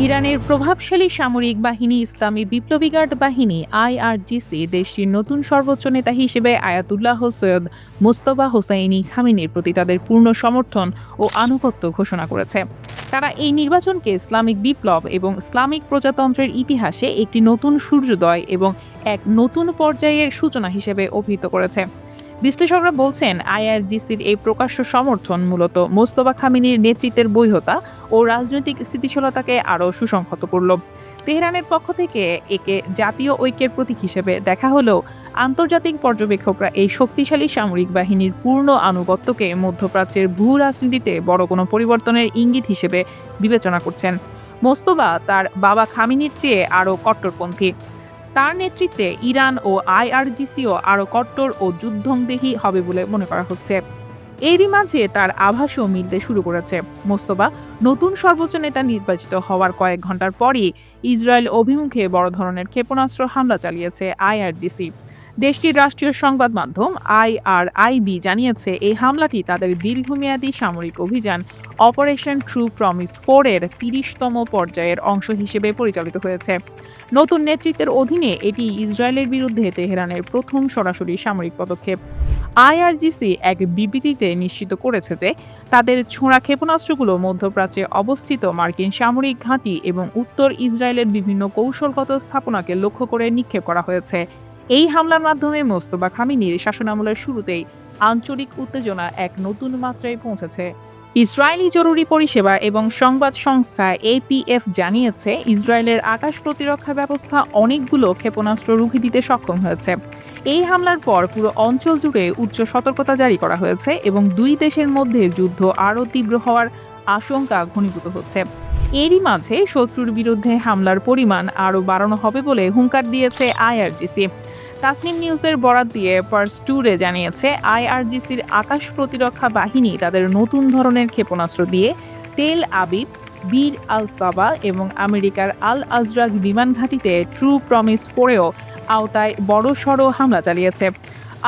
ইরানের প্রভাবশালী সামরিক বাহিনী ইসলামী বিপ্লবী গার্ড বাহিনী আইআরজিসি দেশটির নতুন সর্বোচ্চ নেতা হিসেবে আয়াতুল্লাহ সৈয়দ মোস্তফা হোসাইনি খামেনির প্রতি তাদের পূর্ণ সমর্থন ও আনুগত্য ঘোষণা করেছে। তারা এই নির্বাচনকে ইসলামিক বিপ্লব এবং ইসলামিক প্রজাতন্ত্রের ইতিহাসে একটি নতুন সূর্যোদয় এবং এক নতুন পর্যায়ের সূচনা হিসেবে অভিহিত করেছে। বিশ্লেষকরা বলছেন, আইআরজিসির এই প্রকাশ্য সমর্থন মূলত মোস্তফা খামেনির নেতৃত্বের বৈধতা ও রাজনৈতিক স্থিতিশীলতাকে আরও সুসংহত করল। তেহরানের পক্ষ থেকে একে জাতীয় ঐক্যের প্রতীক হিসেবে দেখা হলেও আন্তর্জাতিক পর্যবেক্ষকরা এই শক্তিশালী সামরিক বাহিনীর পূর্ণ আনুগত্যকে মধ্যপ্রাচ্যের ভূ রাজনীতিতে বড় কোনো পরিবর্তনের ইঙ্গিত হিসেবে বিবেচনা করছেন। মোস্তফা তার বাবা খামেনির চেয়ে আরও কট্টরপন্থী। তার নেতৃত্বে ইরান ও আইআরজিসিও আরও কট্টর ও যুদ্ধংদেহী হবে বলে মনে করা হচ্ছে। এরই মাঝে তার আভাসও মিলতে শুরু করেছে। মোস্তফা নতুন সর্বোচ্চ নেতা নির্বাচিত হওয়ার কয়েক ঘন্টার পরই ইসরায়েল অভিমুখে বড় ধরনের ক্ষেপণাস্ত্র হামলা চালিয়েছে আইআরজিসি। দেশটির রাষ্ট্রীয় সংবাদ মাধ্যম আইআরআইবি জানিয়েছে, এই হামলাটি তাদের দীর্ঘমেয়াদী সামরিক অভিযান অপারেশন ট্রু প্রমিস 4 এর 30তম পর্যায়ের অংশ হিসেবে পরিচালিত হয়েছে। নতুন নেতৃত্বের অধীনে এটি ইসরায়েলের বিরুদ্ধে তেহরানের প্রথম সরাসরি সামরিক পদক্ষেপ। আইআরজিসি এক বিবৃতিতে নিশ্চিত করেছে যে তাদের ছোঁড়া ক্ষেপণাস্ত্রগুলো মধ্যপ্রাচ্যে অবস্থিত মার্কিন সামরিক ঘাঁটি এবং উত্তর ইসরায়েলের বিভিন্ন কৌশলগত স্থাপনাকে লক্ষ্য করে নিক্ষেপ করা হয়েছে। এই হামলার মাধ্যমে মোস্তফা খামেনির শাসনামলের শুরুতেই আঞ্চলিক উত্তেজনা এক নতুন মাত্রায় পৌঁছেছে। ইসরায়েলি জরুরি পরিষেবা এবং সংবাদ সংস্থা এপিএফ জানিয়েছে, ইসরায়েলের আকাশ প্রতিরক্ষা ব্যবস্থা অনেকগুলো ক্ষেপণাস্ত্র রুখে দিতে সক্ষম হয়েছে। এই হামলার পর পুরো অঞ্চল জুড়ে উচ্চ সতর্কতা জারি করা হয়েছে এবং দুই দেশের মধ্যে যুদ্ধ আরও তীব্র হওয়ার আশঙ্কা ঘনীভূত হচ্ছে। এরই মাঝে শত্রুর বিরুদ্ধে হামলার পরিমাণ আরও বাড়ানো হবে বলে হুঙ্কার দিয়েছে আইআরজিসি। তাসনিম নিউজের বরাত দিয়ে পার্স ট্যুরে জানিয়েছে, আইআরজিসির আকাশ প্রতিরক্ষা বাহিনী তাদের নতুন ধরনের ক্ষেপণাস্ত্র দিয়ে তেল আবিব, বীর আল সাবা এবং আমেরিকার আল আজরাক বিমান ঘাঁটিতে ট্রু প্রমিস 4 আওতায় বড়সড় হামলা চালিয়েছে।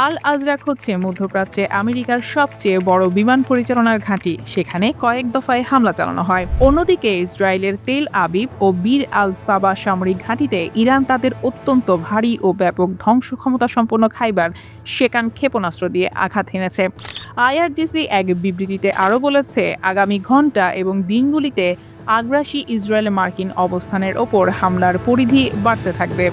আল আজরাক হচ্ছে মধ্যপ্রাচ্যে আমেরিকার সবচেয়ে বড় বিমান পরিচালনার ঘাঁটি। সেখানে কয়েক দফায় হামলা চালানো হয়। অন্যদিকে ইসরায়েলের তেল আবিব ও বীর আল সাবা সামরিক ঘাঁটিতে ইরান তাদের অত্যন্ত ভারী ও ব্যাপক ধ্বংস ক্ষমতা সম্পন্ন খাইবার শেকান ক্ষেপণাস্ত্র দিয়ে আঘাত হেনেছে। আইআরজিসি এক বিবৃতিতে আরও বলেছে, আগামী ঘণ্টা এবং দিনগুলিতে আগ্রাসী ইসরায়েল মার্কিন অবস্থানের ওপর হামলার পরিধি বাড়তে থাকবে।